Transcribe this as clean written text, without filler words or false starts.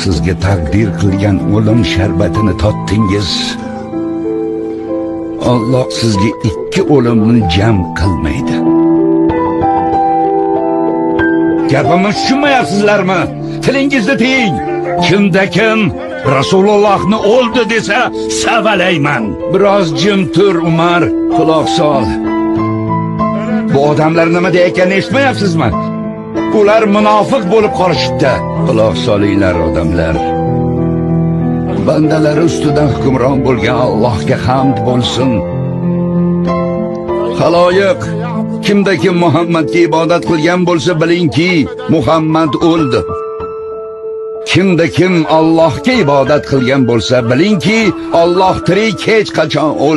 sizga taqdir qilgan o'lim sharbatini totdingiz. Alloh sizga ikki o'limni jam qilmaydi. Gapimni tushunmayapsizlarmi? Tilingizni tiying. Kimda kim Rasulullohni o'ldi desa, savalayman. Biroz jim tur Umar, quloq sol. Bu odamlar nima deyotganini eshitmayapsizmi? Ular munofiq bo'lib qolishibdi. Quloq solinglar odamlar. Bandalari ustidan hukmron bo'lgan Allohga hamd bo'lsin. Xaloyiq, kimda kim Muhammadga ibodat qilgan bo'lsa bilingki, Muhammad o'ldi. Kimda kim Allohga ibodat qilgan bo'lsa bilingki, Alloh tirik hech qachon o'lmaydi.